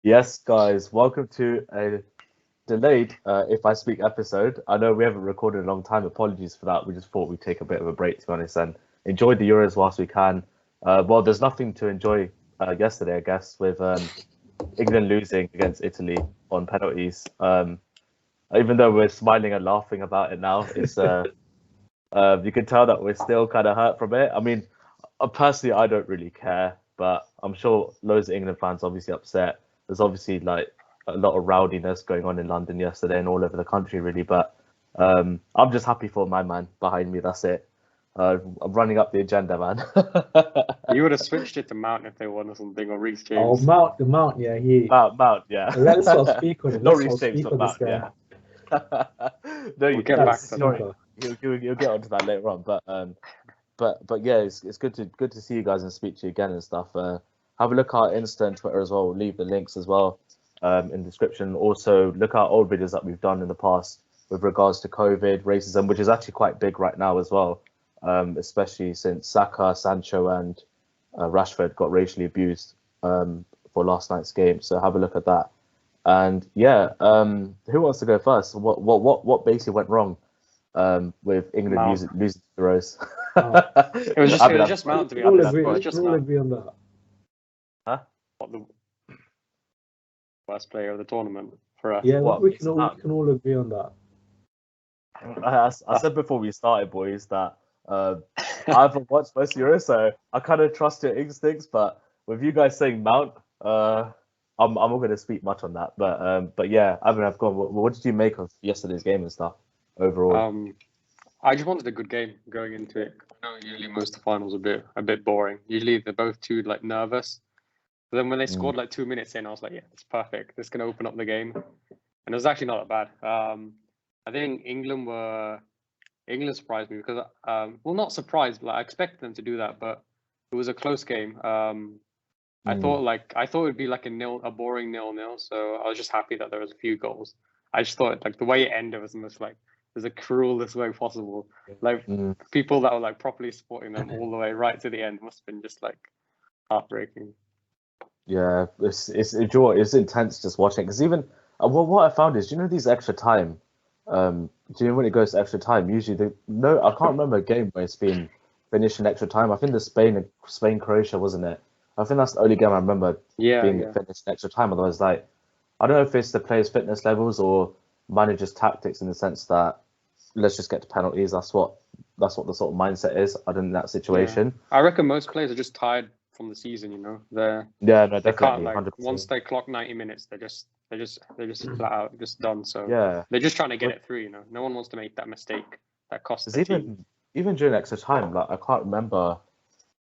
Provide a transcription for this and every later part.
Yes, guys, welcome to a delayed If I Speak episode. I know we haven't recorded in a long time. Apologies for that. We just thought we'd take a bit of a break, to be honest, and enjoy the Euros whilst we can. Well, there's nothing to enjoy yesterday, I guess, with England losing against Italy on penalties. Even though we're smiling and laughing about it now, it's you can tell that we're still kind of hurt from it. I mean, personally, I don't really care, but I'm sure loads of England fans obviously upset. There's obviously like a lot of rowdiness going on in London yesterday and all over the country, really. But I'm just happy for my man behind me. That's it. I'm running up the agenda, man. You would have switched it to Mount if they won or something, or Reece Oh, James. Mount, yeah, Mount, yeah. Let's not speak on it. Not Let's Reece not James, speak but on this Mount, guy. yeah. No, you get back to sorry. You'll get onto that later on, but yeah, it's good to see you guys and speak to you again and stuff. Have a look at our Insta and Twitter as well. We'll leave the links as well in the description. Also, look at old videos that we've done in the past with regards to COVID, racism, which is actually quite big right now as well, especially since Saka, Sancho, and Rashford got racially abused for last night's game. So have a look at that. And yeah, who wants to go first? What basically went wrong with England Mount. losing the Euros? It was just Mount, to be All honest. agree, It was just all Mount. agree on that. What, the worst player of the tournament for us. Yeah, What, we can Mount? all agree on that. I said before we started, boys, that I haven't watched most Euros, so I kind of trust your instincts. But with you guys saying Mount, I'm not going to speak much on that. But yeah, I've gone. What did you make of yesterday's game and stuff overall? I just wanted a good game going into it. I know usually most of the finals are a bit boring. Usually they're both too like nervous. But then when they scored like 2 minutes in, I was like, yeah, it's perfect. This can open up the game. And it was actually not that bad. I think England surprised me because well, not surprised, but I expected them to do that, but it was a close game. I thought it'd be like a boring 0-0. So I was just happy that there was a few goals. I just thought like the way it ended was almost like the cruelest way possible. Like people that were like properly supporting them all the way right to the end must have been just like heartbreaking. Yeah, it's intense just watching because even what I found is these extra time. Do you know when it goes to extra time? Usually, I can't remember a game where it's been finished in extra time. I think the Spain Croatia, wasn't it? I think that's the only game I remember being finished in extra time. Otherwise, like I don't know if it's the players' fitness levels or managers' tactics in the sense that let's just get to penalties. That's what the sort of mindset is. I don't know that situation. Yeah. I reckon most players are just tired from the season. They definitely can't like 100%. once they clock 90 minutes, they're just flat out just done. So yeah, they're just trying to get it through. No one wants to make that mistake that costs the team. Even during extra time, like I can't remember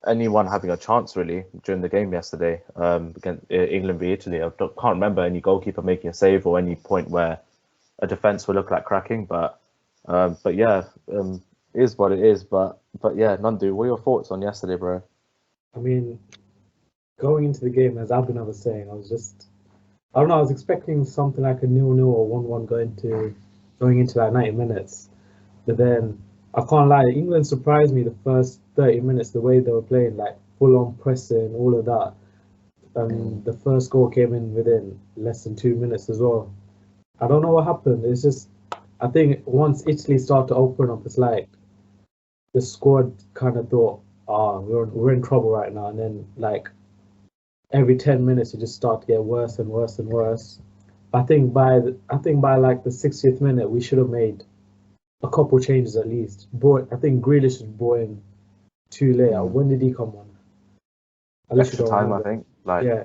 anyone having a chance really during the game yesterday against England v Italy. I can't remember any goalkeeper making a save or any point where a defense would look like cracking. But yeah, it is what it is. But yeah, Nandu, what are your thoughts on yesterday, bro? I mean, going into the game, as Abhinav was saying, I was expecting something like a 0-0 or 1-1 going into like 90 minutes. But then, I can't lie, England surprised me the first 30 minutes, the way they were playing, like full-on pressing, all of that. The first goal came in within less than 2 minutes as well. I don't know what happened. It's just, I think once Italy started to open up, it's like the squad kind of thought, we're in trouble right now. And then like every 10 minutes, it just started to get worse and worse and worse. I think by like the 60th minute, we should have made a couple changes at least. I think Grealish was brought in too late. When did he come on? Extra time, I think.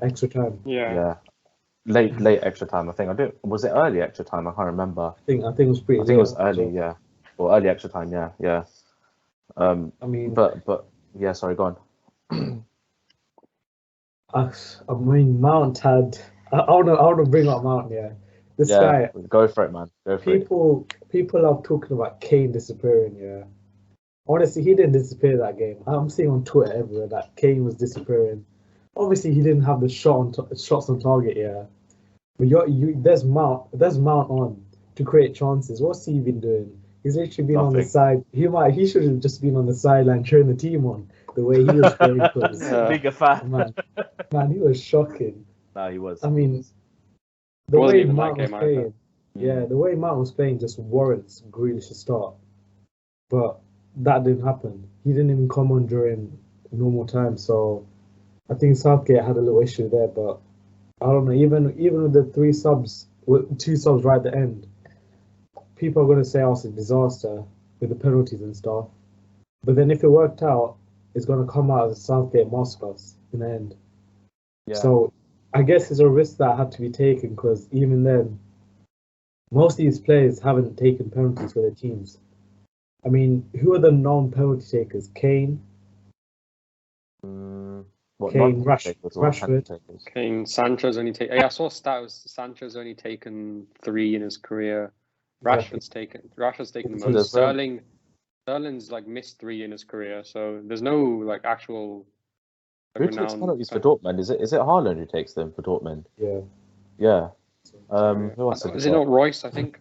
Extra time. Yeah. Late extra time. I think was it early extra time? I can't remember. I think it was pretty. I think it was early. Yeah, or early extra time. Yeah. I mean, but yeah. Sorry, go on. I mean, Mount had. I want to bring up Mount. Yeah, this guy. Go for it, man. Go for it. People are talking about Kane disappearing. Yeah, honestly, he didn't disappear that game. I'm seeing on Twitter everywhere that Kane was disappearing. Obviously, he didn't have the shots on target. Yeah, but there's Mount on to create chances. What's he been doing? He's literally been on the side. He should have just been on the sideline cheering the team on. The way he was playing, being a fan, man, he was shocking. No, he was. I mean, It the wasn't way even that Mount was game either. playing, yeah, the way Mount was playing just warrants Grealish to start. But that didn't happen. He didn't even come on during normal time. So I think Southgate had a little issue there. But I don't know. Even with the three subs, with two subs right at the end, people are going to say, "Oh, it's a disaster with the penalties and stuff." But then if it worked out, it's going to come out as a Southgate masterclass in the end. Yeah. So I guess it's a risk that had to be taken because even then, most of these players haven't taken penalties for their teams. I mean, who are the non-penalty takers? Kane, What Kane, non-takers or Rashford. penalty takers? Kane, Sancho's only taken. Yeah, I saw a stat. Sancho's only taken 3 in his career. Exactly. Rashford's taken the So most. there's, Sterling's like missed 3 in his career. So there's no like actual Who takes renowned. penalties for Dortmund? Is it Haaland who takes them for Dortmund? Yeah. Yeah. So, Who else have we is it got? not Royce? I think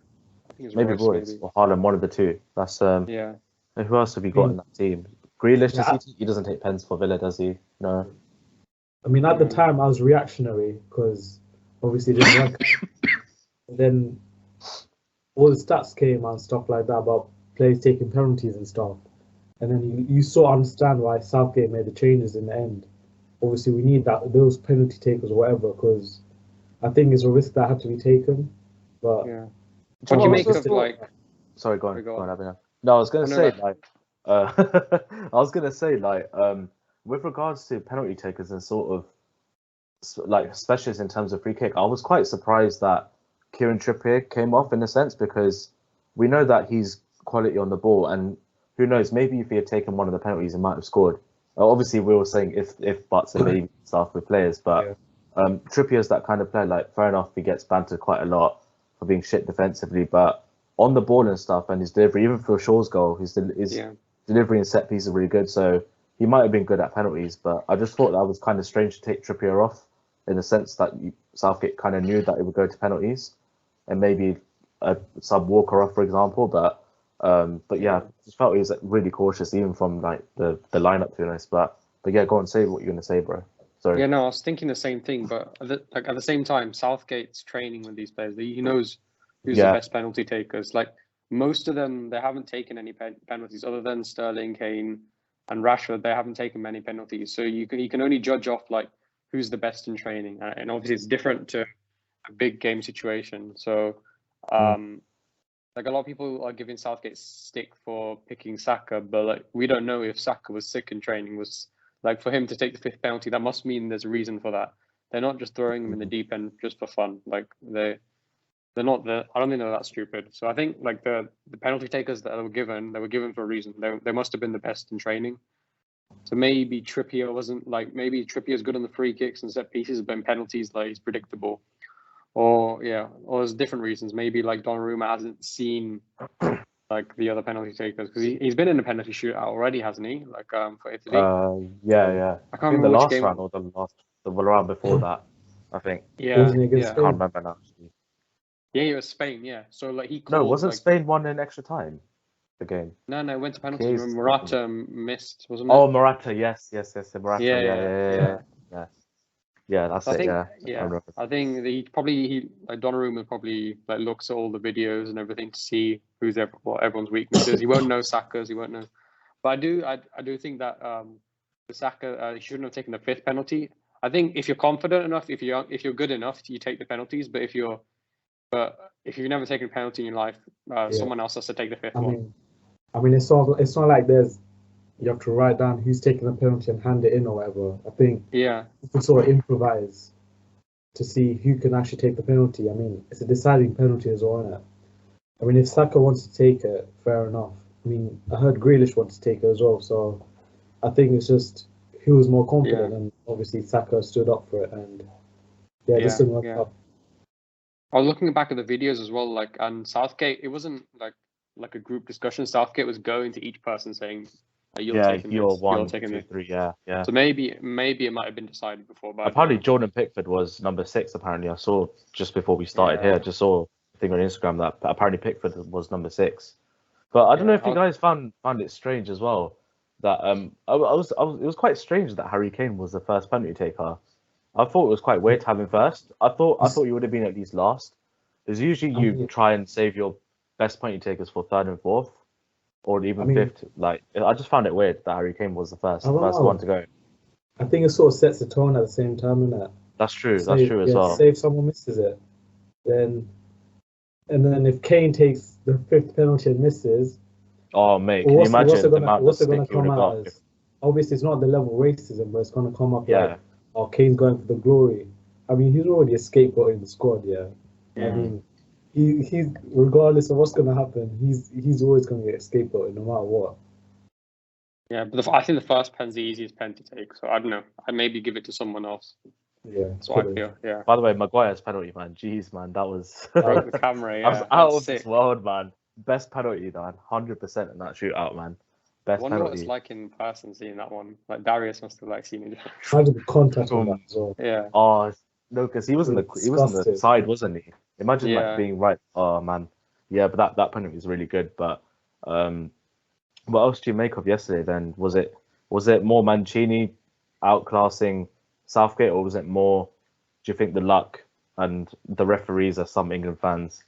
it's Maybe Royce. Royce or Haaland, one of the two. That's Yeah. and who else have we got in that team? Grealish, Yeah. he doesn't take pens for Villa, does he? No. I mean, at the time, I was reactionary because obviously it didn't work out. And then all the stats came and stuff like that about players taking penalties and stuff. And then you sort of understand why Southgate made the changes in the end. Obviously, we need those penalty takers or whatever because I think it's a risk that had to be taken. But Yeah. Do What do you make just of like? Sorry, go on. Sorry, go Go on. on, Abhinav. No, I was gonna Oh, no, say no. like I was gonna say like with regards to penalty takers and sort of like specialists in terms of free kick, I was quite surprised that Kieran Trippier came off in a sense because we know that he's quality on the ball, and who knows, maybe if he had taken one of the penalties, he might have scored. Obviously, we were saying if buts and maybe stuff with players, but Trippier's that kind of player. Like, fair enough, he gets bantered quite a lot for being shit defensively, but on the ball and stuff, and his delivery, even for Shaw's goal, his delivery and set piece is really good. So he might have been good at penalties, but I just thought that was kind of strange to take Trippier off in the sense that Southgate kind of knew that it would go to penalties, and maybe a sub Walker off, for example. But yeah, I just felt he was really cautious, even from like the lineup, to be honest. But yeah, go on, say what you're gonna say, bro. Sorry. Yeah, no, I was thinking the same thing, but at the same time, Southgate's training with these players. He knows who's the best penalty takers. Like most of them, they haven't taken any penalties other than Sterling, Kane, and Rashford. They haven't taken many penalties, so you can only judge off like who's the best in training, and obviously it's different to a big game situation. So, like a lot of people are giving Southgate stick for picking Saka, but like we don't know if Saka was sick in training. Was like for him to take the 5th penalty, that must mean there's a reason for that. They're not just throwing him in the deep end just for fun. Like they're not the. I don't think they're that stupid. So I think like the penalty takers that they were given for a reason. They must have been the best in training. So maybe Trippier wasn't like maybe Trippier's good on the free kicks and set pieces, but in penalties like he's predictable. Or there's different reasons. Maybe like Donnarumma hasn't seen like the other penalty takers because he's been in a penalty shootout already, hasn't he? Like for Italy. Yeah. I can't remember the which last game. round or the round before that, I think. Yeah, Wasn't it against I Spain? can't remember now. Actually. Yeah, it was Spain. Yeah, so like he called, No, wasn't like, Spain won in extra time? The game. No, it went to penalties. Remember Morata missed, wasn't it? Oh, Morata, yes, Morata, yeah. That's so it. I think he like Donnarumma probably like looks at all the videos and everything to see what everyone's weaknesses. He won't know Saka's. He won't know. But I do think that the Saka he shouldn't have taken the 5th penalty. I think if you're confident enough, if you're good enough, you take the penalties. But if you've never taken a penalty in your life, someone else has to take the 5th one. I mean, it's not like you have to write down who's taking the penalty and hand it in or whatever. I think you can sort of improvise to see who can actually take the penalty. I mean, it's a deciding penalty as well, isn't it? I mean, if Saka wants to take it, fair enough. I mean, I heard Grealish wants to take it as well, so I think it's just who was more confident, and obviously Saka stood up for it, and it just didn't work out. I was looking back at the videos as well, like, and Southgate, it wasn't like a group discussion. Southgate was going to each person saying, "You're taking this, you're taking 2, this." 3, yeah. So maybe it might have been decided before. But apparently Jordan Pickford was number 6. Apparently, I saw just before we started here. I just saw a thing on Instagram that apparently Pickford was number 6. But I don't know if you guys found it strange as well that it was quite strange that Harry Kane was the first penalty taker I thought it was quite weird to have him first. I thought you would have been at least last. Because usually you try and save your best penalty takers for third and fourth, or even fifth. Like, I just found it weird that Harry Kane was the first one to go. I think it sort of sets the tone at the same time, innit? That's true. That's true as well. Say if someone misses it, and then if Kane takes the fifth penalty and misses, oh mate, can you imagine the amount of stick he would have got? Obviously, it's not the level of racism, but it's going to come up like, oh, Kane's going for the glory. I mean, he's already a scapegoat in the squad, yeah. I mean, he's regardless of what's going to happen, he's always going to get scapegoated no matter what. Yeah, but I think the first pen's the easiest pen to take, so I don't know. I'd maybe give it to someone else. Yeah, that's what I feel. Yeah. By the way, Maguire's penalty, man. Jeez, man, that was broke the camera. Yeah, I was out of this world, man. Best penalty, man. 100% in that shootout, man. Best wonder penalty. What it's like in person seeing that one. Like Darius must have like seen it. How did the contact on that as well? Yeah. Oh no, because he was on the side, wasn't he? Imagine like being right. Oh man, yeah. But that penalty was really good. But what else do you make of yesterday? Then was it more Mancini outclassing Southgate, or was it more? Do you think the luck and the referees, as some England fans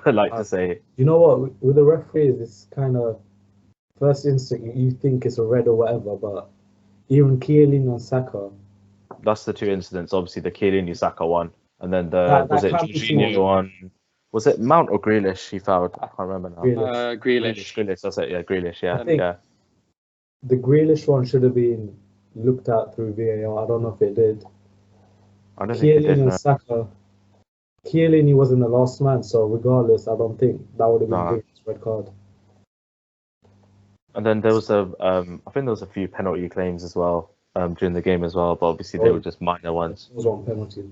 like to say? You know what? With the referees, it's kind of first instinct. You think it's a red or whatever, but even Chiellini and Saka. That's the two incidents. Obviously, the Chiellini Saka one, and then was it Jorginho one? Was it Mount or Grealish? He fouled. I can't remember now. Grealish. That's it. Yeah, Grealish. Yeah. I think the Grealish one should have been looked at through VAR. I don't know if it did. I don't think it did. And Saka. Chiellini wasn't the last man, so regardless, I don't think that would have been a red card. And then there was I think there was a few penalty claims as well during the game as well, but obviously they were just minor ones. It was on penalty.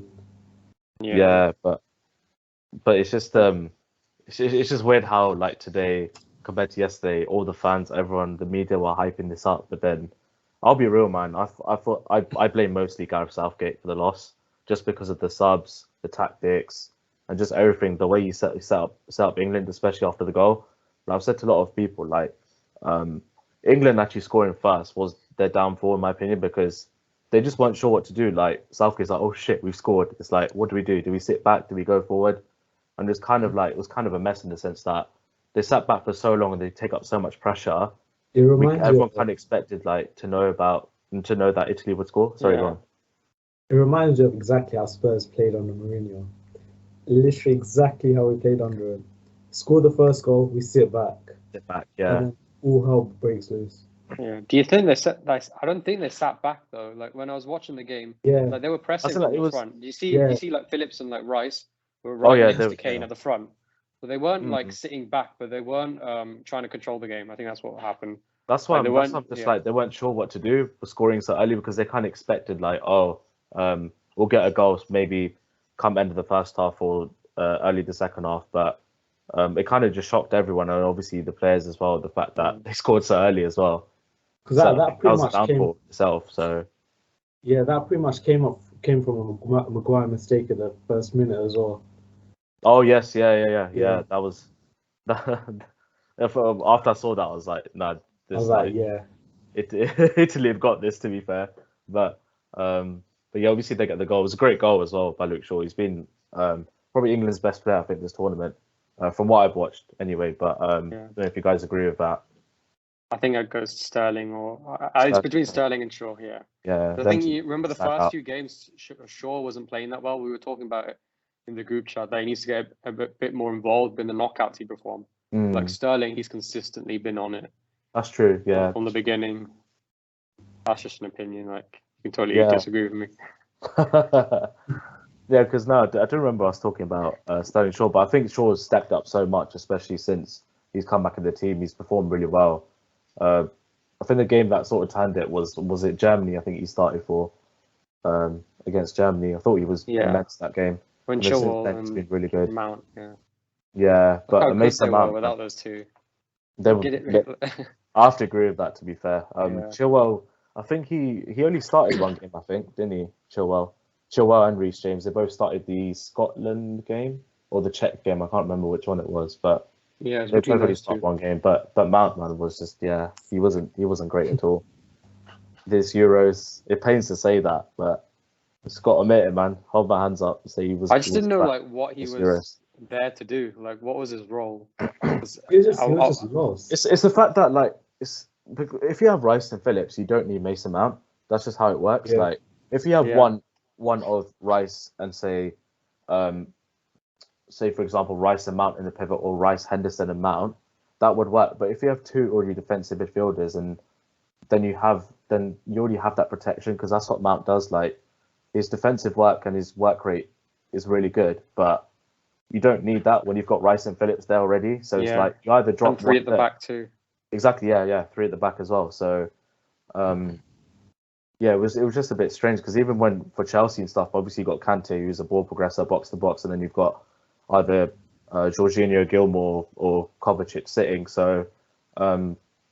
Yeah, but it's just it's just weird how like today compared to yesterday, all the fans, everyone, the media were hyping this up, but then I'll be real, man. I thought I blame mostly Gareth Southgate for the loss, just because of the subs, the tactics, and just everything. The way you set up England, especially after the goal. But I've said to a lot of people like. England actually scoring first was their downfall, in my opinion, because they just weren't sure what to do. Like Southgate's like, oh shit, we've scored. It's like, what do we do? Do we sit back? Do we go forward? And it's kind of like, it was kind of a mess in the sense that they sat back for so long and they take up so much pressure. Everyone kind of expected like to know that Italy would score. Sorry, go on. It reminds you of exactly how Spurs played under Mourinho. Literally exactly how we played under him. Score the first goal, we sit back. Yeah. All hell breaks loose. Yeah. Do you think they sat? Like, I don't think they sat back though. Like when I was watching the game, like they were pressing from the front. You see like Phillips and like Rice were right next to Kane at the front, but they weren't like sitting back, but they weren't trying to control the game. I think that's what happened. That's why I'm just like they weren't sure what to do for scoring so early, because they kind of expected like, we'll get a goal maybe come end of the first half or early the second half, but. It kind of just shocked everyone, and obviously the players as well. The fact that they scored so early as well, because that pretty much came itself. So yeah, that pretty much came from a Maguire mistake in the first minute as well. Oh yes, yeah. That was after I saw that, I was like, nah, Italy have got this. To be fair, but yeah, obviously they get the goal. It was a great goal as well by Luke Shaw. He's been probably England's best player, I think, this tournament. From what I've watched, anyway, but I don't know if you guys agree with that. I think it goes to Sterling, or it's between Sterling and Shaw. Yeah. I think you remember the first few games, Shaw wasn't playing that well. We were talking about it in the group chat that he needs to get a bit more involved in the knockouts he performed. Like Sterling, he's consistently been on it. That's true. Yeah. From the beginning. That's just an opinion. Like you can totally disagree with me. Yeah, because I do remember us talking about Sterling Shaw, but I think Shaw's stepped up so much, especially since he's come back in the team. He's performed really well. I think the game that sort of turned it was it Germany? I think he started for against Germany. I thought he was immense that game. When Chilwell and he's been really good. Mount, but Mason Mount without those two, I have to agree with that. To be fair, Chilwell, I think he only started one game. I think, didn't he, Chilwell and Reece James, they both started the Scotland game or the Czech game. I can't remember which one it was, but they both only started one game. But Mount, man, was just he wasn't great at all. This Euros, it pains to say that, but Just got to admit it, man. Hold my hands up. Say he was. I just he was didn't know back. like what he It's was serious. there to do. Like, what was his role? 'Cause He was just I- lost. It's the fact that like it's if you have Rice and Phillips, you don't need Mason Mount. That's just how it works. Yeah. Like if you have Yeah. one of Rice and say for example Rice and Mount in the pivot, or Rice, Henderson and Mount, that would work. But if you have two already defensive midfielders, and then you already have that protection, because that's what Mount does. Like his defensive work and his work rate is really good, but you don't need that when you've got Rice and Phillips there already. So it's Yeah. like you either drop and three one at the there. back too. Exactly, yeah, three at the back as well. So, yeah, it was just a bit strange, because even when for Chelsea and stuff, obviously you got Kante, who's a ball progressor, box to box, and then you've got either Jorginho, Gilmore, or Kovacic sitting. So,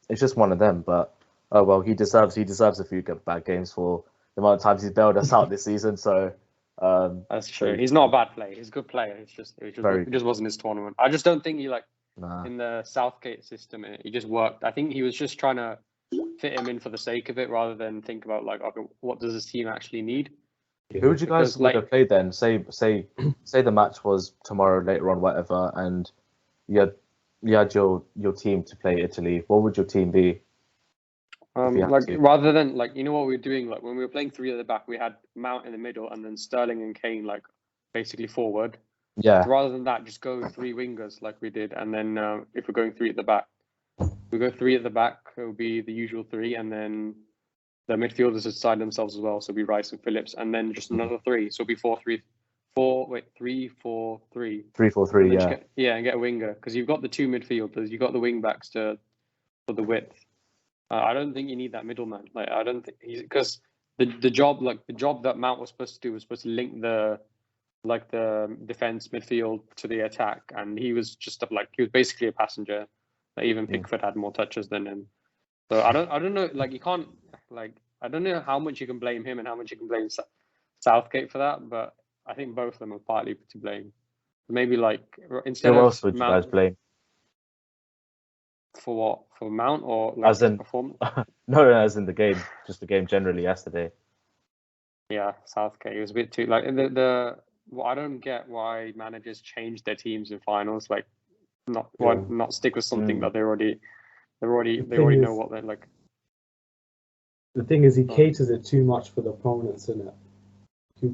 it's just one of them. But oh well, he deserves a few bad games for the amount of times he's bailed us out this season. So, That's true. He's not a bad player. He's a good player. It just wasn't his tournament. I just don't think he nah. in the Southgate system. He just worked. I think he was just trying to fit him in for the sake of it, rather than think about like, okay, what does this team actually need? Who would you guys Because, would have played then? Say the match was tomorrow later on, whatever, and you had your team to play Italy. What would your team be? you had like to. rather than like, you know what we were doing, like when we were playing three at the back, we had Mount in the middle and then Sterling and Kane like basically forward. Yeah, So rather than that, just go three wingers like we did, and then if we're going three at the back, we go three at the back. It will be the usual three, and then the midfielders decide themselves as well. So it'll be Rice and Phillips, and then just another three. So it'll be 3-4-3. 3-4-3. Yeah, And get a winger, because you've got the two midfielders, you've got the wing backs for the width. I don't think you need that middleman. Like I don't think because the job that Mount was supposed to do was supposed to link the defense midfield to the attack, and he was just he was basically a passenger. Like, even Pickford had more touches than him. So I don't know. Like you can't I don't know how much you can blame him and how much you can blame Southgate for that, but I think both of them are partly to blame. Maybe instead who of else would you guys Mount, blame? for what? For Mount, or As in performance? no, as in the game, just the game generally yesterday. Yeah, Southgate. It was a bit too well, I don't get why managers change their teams in finals. Like, not stick with something that they already know what they're like. The thing is, he caters it too much for the opponents, isn't it?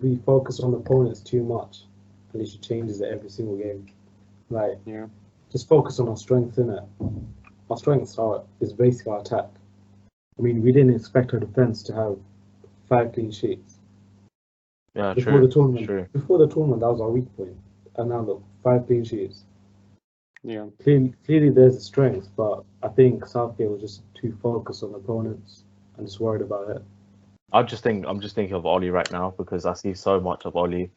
He focus on the opponents too much, and he changes it every single game. Like, Yeah. just focus on our strengths, innit? Our strengths is basically our attack. I mean, we didn't expect our defense to have 5 clean sheets. Yeah, Before true. the tournament, True. Before the tournament, that was our weak point, and now look, 5 clean sheets. Yeah. Clearly, there's a strength, but I think Southgate was just too focused on opponents and just worried about it. I'm just thinking of Oli right now, because I see so much of Oli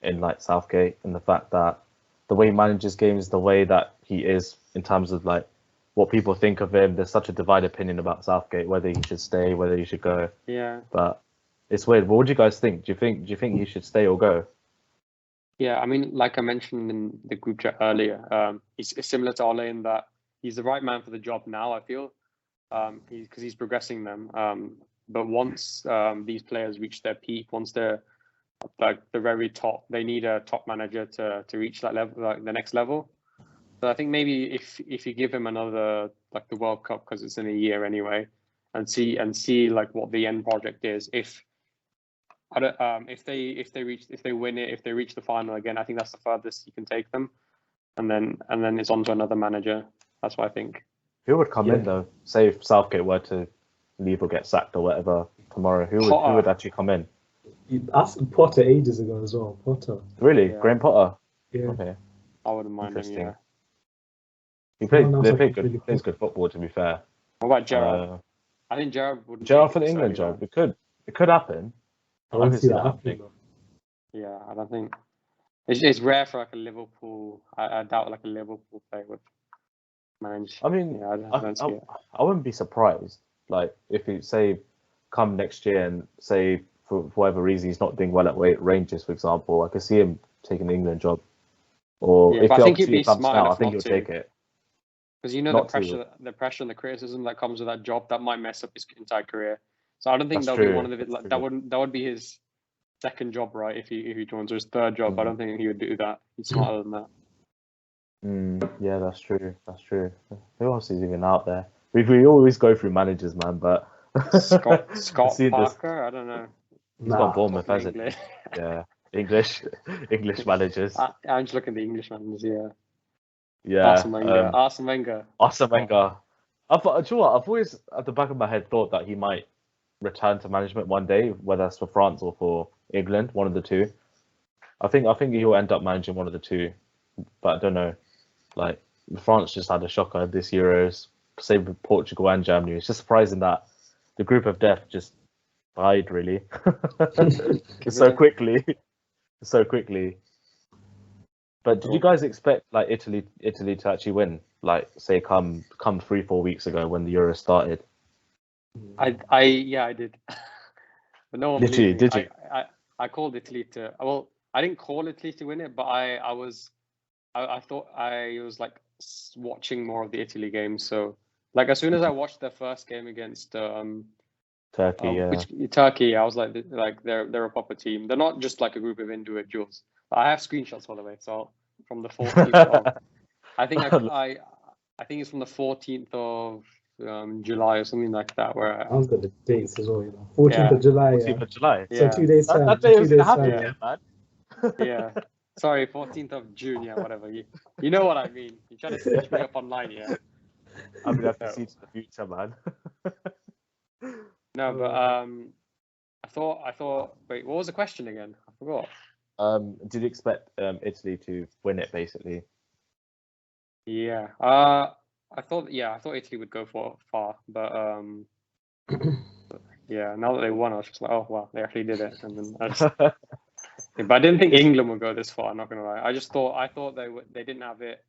in Southgate, and the fact that the way he manages games, the way that he is in terms of what people think of him. There's such a divided opinion about Southgate, whether he should stay, whether he should go. Yeah. But it's weird. What would you guys think? Do you think he should stay or go? Yeah, I mean, like I mentioned in the group chat earlier, he's similar to Ole in that he's the right man for the job now, I feel, because he's progressing them. But once these players reach their peak, once they're the very top, they need a top manager to reach that level, the next level. So I think maybe if you give him another the World Cup, because it's in a year anyway, and see what the end project is. If they win it, if they reach the final again, I think that's the furthest you can take them, and then it's on to another manager. That's what I think. Who would come in though? Say if Southgate were to leave or get sacked or whatever tomorrow, who would actually come in? You asked Potter ages ago as well. Potter. Really, Yeah. Graham Potter. Yeah. Okay. I wouldn't mind him. Yeah. He plays really good football, to be fair. What about Gerrard? I think Gerrard would. Gerrard for the England job. It could happen. I don't see that happening. Yeah, I don't think it's rare for a Liverpool. I doubt a Liverpool player would manage. I mean, yeah, I don't see it. I wouldn't be surprised. If he say come next year and say for whatever reason he's not doing well at Rangers, for example, I could see him taking the England job. Or if I think he'd he be comes smart now, I enough think not he'll to. take it. Because the pressure and the criticism that comes with that job, that might mess up his entire career. So I don't think That's that'll be true. one of the that would be his second job, right? If he joins, or his third job. I don't think he would do that. He's smarter than that. Yeah, that's true. That's true. Who else is even out there? We always go through managers, man. But Scott Parker. I don't know. He's got Bournemouth, hasn't he? English. Yeah, English managers. I'm just looking at the English managers. Yeah. Yeah. Arsene Wenger. Arsene Wenger. Arsene Wenger. I thought, do you know what? I've always, at the back of my head, thought that he might return to management one day, whether that's for France or for England, one of the two. I think he'll end up managing one of the two, but I don't know. Like, France just had a shocker this Euros, same with Portugal and Germany. It's just surprising that the group of death just died really so quickly. But did you guys expect like Italy to actually win? Like, say, come 3-4 weeks ago when the Euro started? I did. But no one Literally, believed me. did you? I called Italy to. Well, I didn't call Italy to win it, but I thought I was like watching more of the Italy games. So like as soon as I watched their first game against Turkey, I was like they're a proper team. They're not just like a group of individuals. I have screenshots, by the way. So from the 14th of, I think it's from the 14th of July or something like that. Where I've got the dates as well. 14th of July. 14th of July. So 2 days time. That day was happening, man. Yeah. Sorry, 14th of June. Yeah, whatever. You know what I mean. You try to switch me up online, yeah. I'm gonna have to see to the future, man. No, but I thought. Wait, what was the question again? I forgot. Did you expect Italy to win it, basically? Yeah. I thought Italy would go far, but yeah. Now that they won, I was just like, oh wow, they actually did it. And then but I didn't think England would go this far. I'm not gonna lie. I thought they didn't have it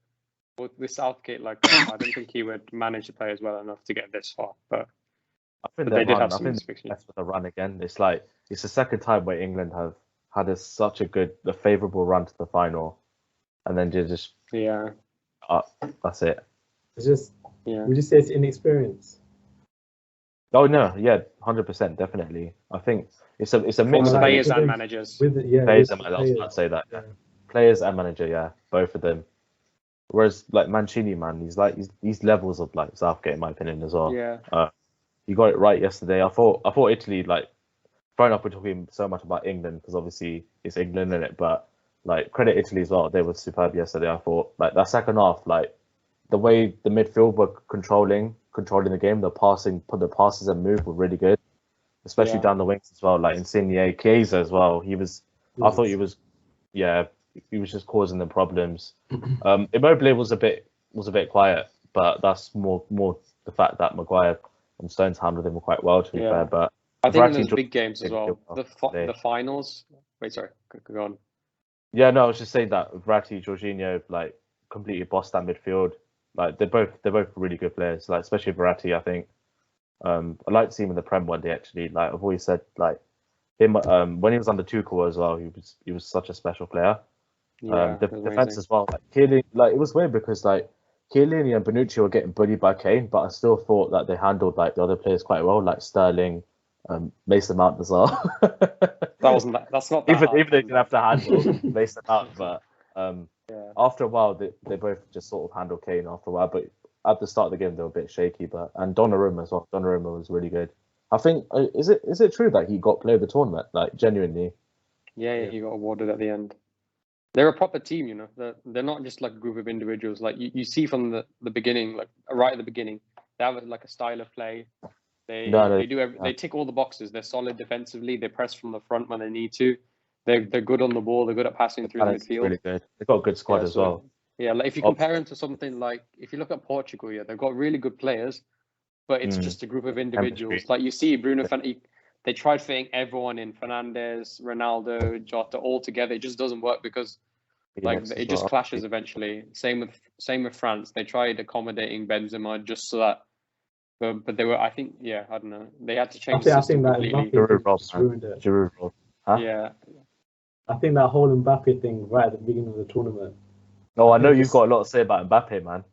with Southgate. Like I didn't think he would manage to play as well enough to get this far. But I think they did have some that's for the run again. It's the second time where England have had such a favourable run to the final, and then just that's it. It's just would you say it's inexperience? Oh no, yeah, 100%, definitely. I think it's a mix of players and managers. Players and I was about to say that. Yeah. Players and manager, yeah, both of them. Whereas like Mancini, man, he's levels of like Southgate in my opinion as well. Yeah. You got it right yesterday. I thought Italy, like, fair enough, we're talking so much about England because obviously it's England in it, but like credit Italy as well. They were superb yesterday. I thought like that second half, like the way the midfield were controlling the game, the passes and move were really good, especially down the wings as well. Like Insigne, Chiesa as well. I thought he was just causing them problems. Immobile was a bit quiet, but that's more the fact that Maguire and Stones handled him quite well, to be fair. But I think in those big games as well, the finals. Wait, sorry, go on. Yeah, no, I was just saying that Verratti, Jorginho, like completely bossed that midfield. Like they're both really good players. Like especially Verratti, I think. I'd like to see him in the Prem one day. Actually, like I've always said, like him when he was under Tuchel as well, he was such a special player. Defense as well. Like Chiellini, like it was weird because like Chiellini and Bonucci were getting bullied by Kane, but I still thought that they handled like the other players quite well, like Sterling, Mason Mount as well. That's not that even hard. they didn't have to handle Mason Mount, but after a while they both just sort of handled Kane after a while. But at the start of the game they were a bit shaky. And Donnarumma as well. Donnarumma was really good. I think is it true that he got player of the tournament? Like genuinely. Yeah, he got awarded at the end. They're a proper team, you know. They're not just like a group of individuals. Like you see from the beginning, like right at the beginning, they have like a style of play. They tick all the boxes. They're solid defensively. They press from the front when they need to. They're good on the ball. They're good at passing through the midfield. Really good. They've got a good squad as well. Yeah, like if you compare them to something like if you look at Portugal, they've got really good players, but it's just a group of individuals. Like you see Bruno Fernandes. They tried fitting everyone in, Fernandes, Ronaldo, Jota, all together. It just doesn't work because it just clashes eventually. Same with France. They tried accommodating Benzema just so that, but they were. I think, I don't know. They had to change the system completely. Giroud robbed. Huh? Yeah. I think that whole Mbappe thing right at the beginning of the tournament. Oh, I know you've got a lot to say about Mbappe, man.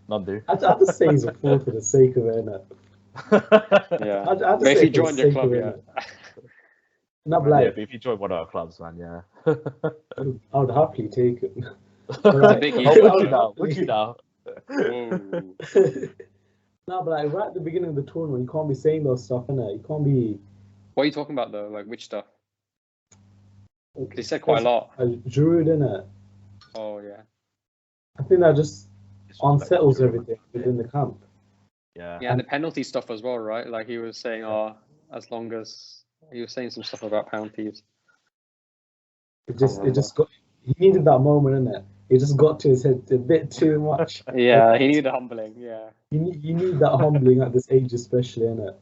None do. I just say he's a fool for the sake of it, innit? Yeah. But if he joined your club, No, but Yeah, like, but if you join one of our clubs, man, yeah. I would happily take it. It's a big Oh, ego. would you though. now? Would you now? Whoa. No, but like right at the beginning of the tournament, you can't be saying those stuff, innit? You can't be. What are you talking about though? Like which stuff? They said quite a lot. Giroud, innit? Oh yeah. I think that just It's unsettles Giroud, man. everything within the camp. Yeah. Yeah, and the penalty stuff as well, right? Like he was saying, as long as he was saying some stuff about penalties. It just got. He needed that moment, innit? It just got to his head a bit too much. Yeah, he needed humbling. Yeah. You need that humbling at this age, especially, innit?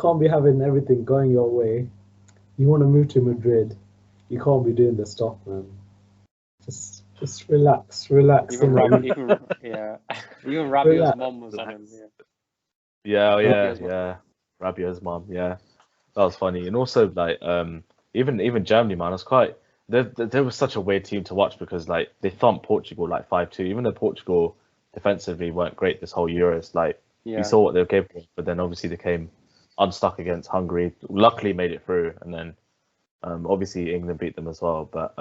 Can't be having everything going your way. You want to move to Madrid, you can't be doing this stuff, man. Just relax. Even innit? even Rabiot's mom was on him. Yeah. Yeah. Rabiot's mom, yeah. That was funny. And also, like, even Germany, man, was quite. They were such a weird team to watch because, like, they thumped Portugal like 5-2. Even though Portugal defensively weren't great this whole Euros, like, you saw what they were capable of. But then obviously they came unstuck against Hungary. Luckily made it through, and then obviously England beat them as well. But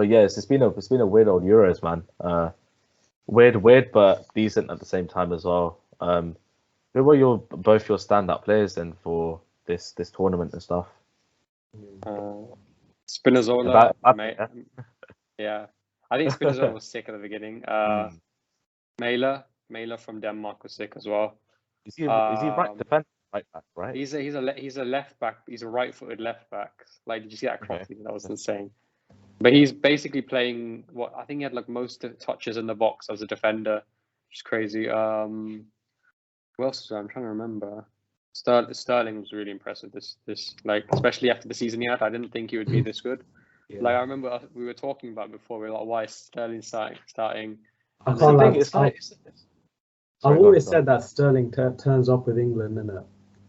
yeah, it's been a weird old Euros, man. Weird, but decent at the same time as well. Who were both your standout players then for this tournament and stuff? Spinazzola, mate. yeah. I think Spinazzola was sick at the beginning. Mailer from Denmark was sick as well. Is he right defender, right back, right? He's a left back. He's a right-footed left back. Like, did you see that cross? Okay. That was insane. But he's basically playing what I think he had like most touches in the box as a defender, which is crazy. Who else was there? I'm trying to remember. Sterling was really impressive. This like, especially after the season he had, I didn't think he would be this good. Yeah. Like I remember we were talking about before. We were like, why is Sterling starting? I can't lie. I've always Sorry. said that Sterling turns up with England, innit?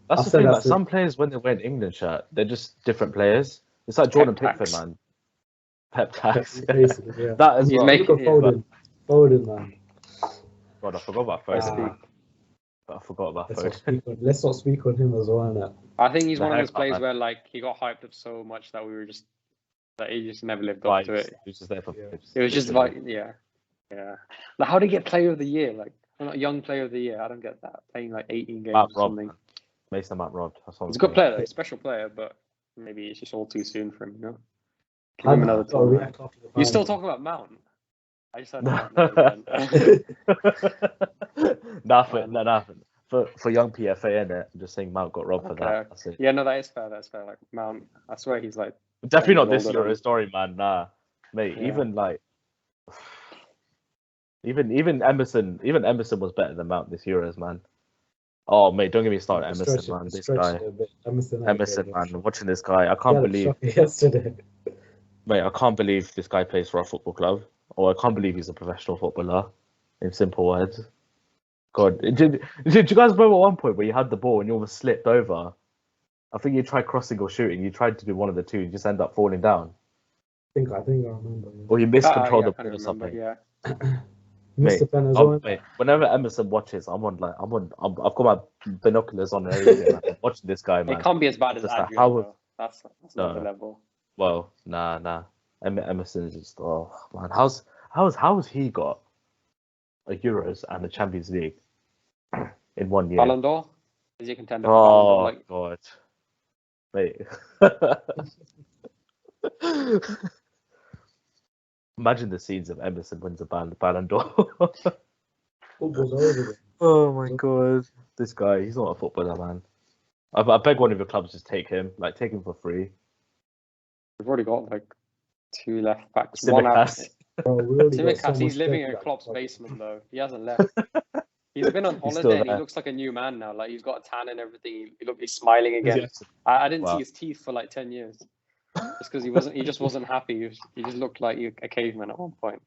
That's the thing. Like, some players, when they wear an England shirt, they're just different players. It's like Jordan Pickford, man. Pep tax. Basically, yeah. That as He's well. making Foden, man. God, I forgot about Foden. I forgot about Foden. Let's not speak on him as well, innit? I think he's The one of those haircut, players man. where like he got hyped up so much that he just never lived up to it. He was just there for It was just like yeah. Like how did he get Player of the Year? Like not Young Player of the Year. I don't get that. Playing like 18 games or something. Mason Mount robbed. He's a good player, though. He's a special player, but maybe it's just all too soon for him. You know. Give him another tournament. You're still talking about Mount. I just heard Mount again. Nothing. For young PFA, innit? I'm just saying Mount got robbed for that. That's it. Yeah, no, that is fair. That's fair. Like Mount, I swear he's like Definitely not this Euro story, man. Nah, mate. Yeah. Even like, even Emerson was better than Mount this Euros, man. Oh, mate, don't get me started, Emerson, man. This guy, Emerson, man. Watching this guy, I can't believe. Yesterday. Mate, I can't believe this guy plays for our football club, or I can't believe he's a professional footballer. In simple words, God, did you guys remember at one point where you had the ball and you almost slipped over? I think you tried crossing or shooting. You tried to do one of the two. You just end up falling down. I think I remember. Or you miscontrolled the ball or something. Yeah. Mate, whenever Emerson watches, I've got my binoculars on and everything. Like, I'm watching this guy, man. It can't be as bad as Adrian, though. That's not the level. Well, nah. Emerson's just man. How's he got a Euros and a Champions League in 1 year? Ballon d'Or? Is he a contender for Ballon d'Or? God, mate. Imagine the scenes of Emerson wins a Ballon d'Or. Oh my God, this guy, he's not a footballer, man. I beg one of your clubs just take him for free. We've already got like 2 left backs. Tsimikas. Tsimikas, he's living in Klopp's basement though. He hasn't left. He's been on holiday and he looks like a new man now. Like he's got a tan and everything. He's smiling again. I didn't see his teeth for like 10 years. Just because he just wasn't happy. He just looked like a caveman at one point.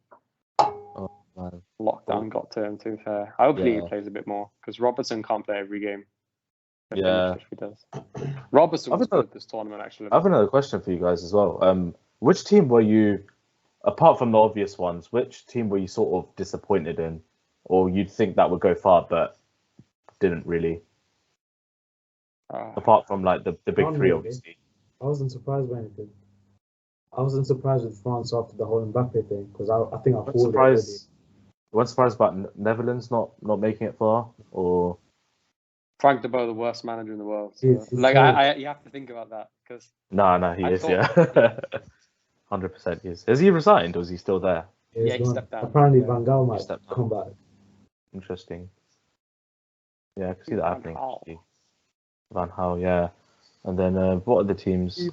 Oh man. Lockdown got to him, to be fair. Hopefully he plays a bit more because Robertson can't play every game. If he does. Robertson was good this tournament, actually. I have another question for you guys as well. Which team were you, apart from the obvious ones, which team were you sort of disappointed in, or you'd think that would go far but didn't really? Apart from like the big three, obviously. I wasn't surprised by anything. I wasn't surprised with France after the whole Mbappe thing because I think I What called it already. surprised about Netherlands not making it far, or Frank de Boer, the worst manager in the world. So, He's like, so- you have to think about that because no, he I is, thought- yeah, 100% he is. Has he resigned or is he still there? he's he gone. stepped down. Apparently Yeah. Van Gaal He might stepped down. come back. Interesting. Yeah, I can see that Van happening. Gaal. Actually. Van Gaal, yeah. And then what are the teams?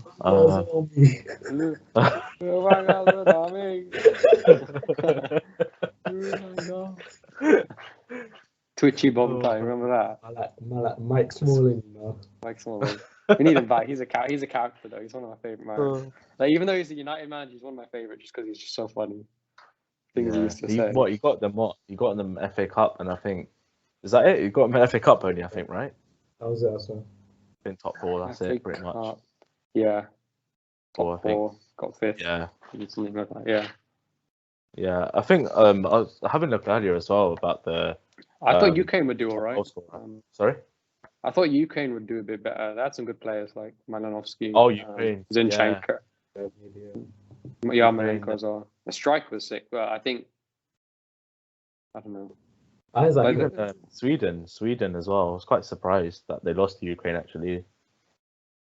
Twitchy Bomb Tie, remember that? I like Mike Smalling, you know. Mike Smalling. We need him back. He's a character though. He's one of my favorite managers. Like, even though he's a United manager, he's one of my favorites just because he's just so funny. Things he used to say. He got them FA Cup, and I think is that it? He got them an FA Cup only, I think, right? That was it, I saw. In top four, that's FA it, pretty much. Cup. Yeah. Four, Top I think. four. Got fifth. Yeah. Something like that. Yeah. Yeah, I think I was having a look earlier as well about the. I thought Ukraine would do all right. goal scorer. Sorry. I thought Ukraine would do a bit better. They had some good players like Malinovsky. Oh, Ukraine. Zinchenko. Yeah. Yarmolenko as well. The strike was sick, but I think I don't know. Isaac, Even Sweden as well. I was quite surprised that they lost to Ukraine actually.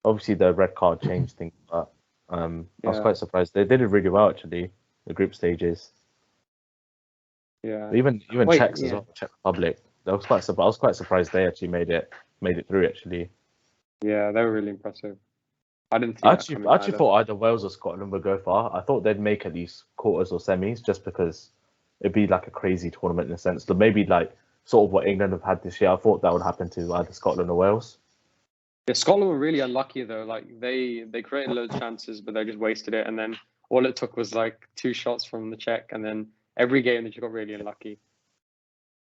Obviously, the red card changed things, but I was Yeah. quite surprised. They did it really well actually. The group stages. Yeah. Even Wait, Czechs as yeah. well. Czech Republic. I was quite surprised they actually made it through actually. Yeah, they were really impressive. I didn't see I that actually coming either. thought either Wales or Scotland would go far. I thought they'd make at least quarters or semis just because it'd be like a crazy tournament in a sense. But maybe like sort of what England have had this year. I thought that would happen to either Scotland or Wales. Yeah, Scotland were really unlucky though. Like they created loads of chances, but they just wasted it. And then all it took was like 2 shots from the Czech, and then every game they just got really unlucky.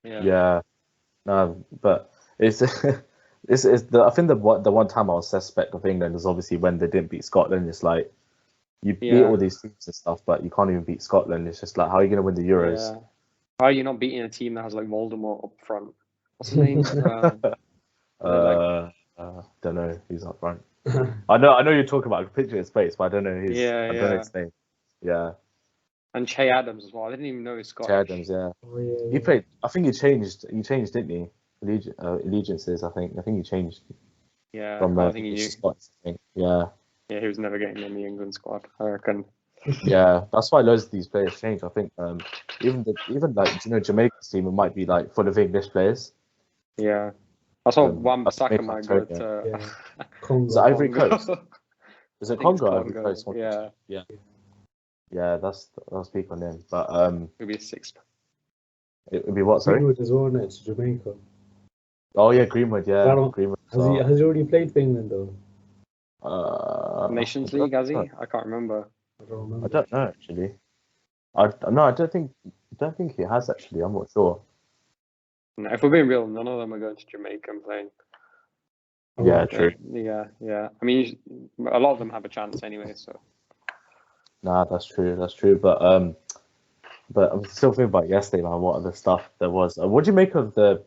Yeah. No, but it's I think the one time I was suspect of England is obviously when they didn't beat Scotland. It's like you beat all these teams and stuff, but you can't even beat Scotland. It's just like, how are you going to win the Euros? Yeah. How are you not beating a team that has like Voldemort up front? What's his name? Don't know who's up front. I know you're talking about a picture of his face, but I don't know his. I don't know his name. Yeah. And Che Adams as well. I didn't even know he's Scottish. Che Adams, yeah. Oh, yeah. He played. I think he changed, didn't he? Allegiances. I think he changed. Yeah. From I think he knew. Scots, I think. Yeah. Yeah, he was never getting in the England squad, I reckon. Yeah, that's why loads of these players change. I think even like Jamaica's team, it might be like full of English players. Yeah. I saw That's Wan-Bissaka might go Jamaica, to Yeah. Is it Ivory Congo. Coast? Is it I think it's Congo? Ivory Congo, Coast? yeah. Yeah, I'll speak on him. But It'll be a 6th. it would be what? Sorry. Greenwood as well, isn't it, to Jamaica. Oh yeah, Greenwood. Yeah, That one- Greenwood. Has he already played for England though? Nations League, has he? I can't remember. I don't remember. I don't know actually. I don't think he has actually. I'm not sure. No, if we're being real, none of them are going to Jamaica and playing. Yeah, true. Yeah. I mean, a lot of them have a chance anyway. So Nah, that's true. But I'm still thinking about yesterday, man. What other stuff there was? What do you make of the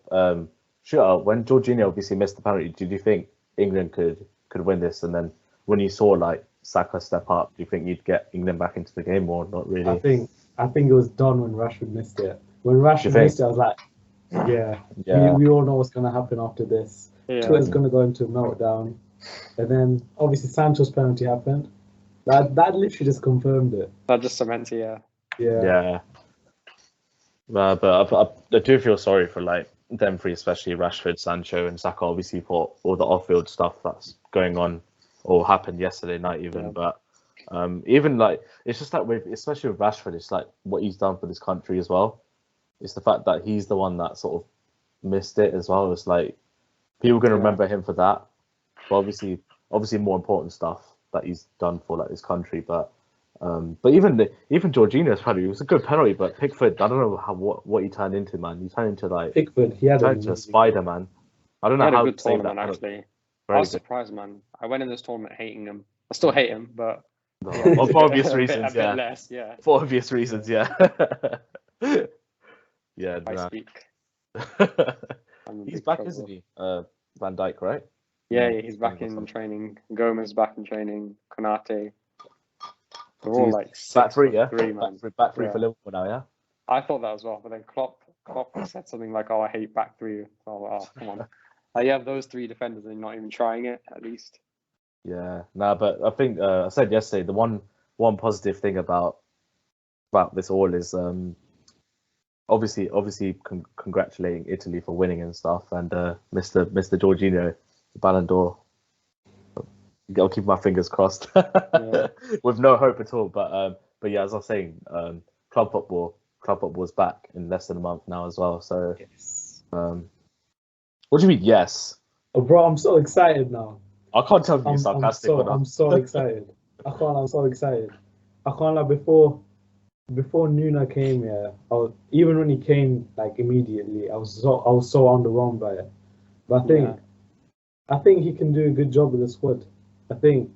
shootout when Jorginho obviously missed the penalty? Did you think England could win this? And then when you saw like Saka step up, do you think you'd get England back into the game or not really? I think it was done when Rashford missed it. When Rashford missed it, I was like, yeah. We all know what's going to happen after this. Twitter's going to go into a meltdown. And then obviously Sancho's penalty happened. That literally just confirmed it. that just cements it. Yeah. But I do feel sorry for like them three, especially Rashford, Sancho, and Saka. Obviously for all the off-field stuff that's going on or happened yesterday night even. Yeah. But even like it's just like especially with Rashford, it's like what he's done for this country as well. It's the fact that he's the one that sort of missed it as well. It's like people are going to remember him for that. But obviously more important stuff that he's done for like this country. But even Jorginho's penalty, it was a good penalty. But Pickford, I don't know what he turned into, man. He turned into like Pickford. He had turned into a spider, man. I don't know He had how a good to say that. tournament actually. I Very was good. surprised, man. I went in this tournament hating him. I still hate him, but Well, for obvious a reasons, bit less, yeah. For obvious reasons, yeah. Yeah, I nah. speak. I'm a He's big back, trouble. isn't he? Van Dijk, right? Yeah, he's back in training. Gomez back in training. Konate. They're all He's like back 6'3", three, yeah. man. Back three Yeah. for Liverpool now, yeah. I thought that as well, but then Klopp said something like, "Oh, I hate back three." So I was like, "Oh, come on." You have those three defenders and you're not even trying it, at least. Yeah, no, but I think I said yesterday the one positive thing about this all is obviously congratulating Italy for winning and stuff, and Mr. Jorginho, the Ballon d'Or. I'll keep my fingers crossed with no hope at all. But yeah, as I was saying, club football's back in less than a month now as well. So Yes. what do you mean? Yes. Oh, bro, I'm so excited now. I can't tell if you're sarcastic or not. I'm so excited. I'm so excited. I can't lie, before Nuno came here, even when he came like immediately, I was so underwhelmed by it. But I think he can do a good job with the squad. I think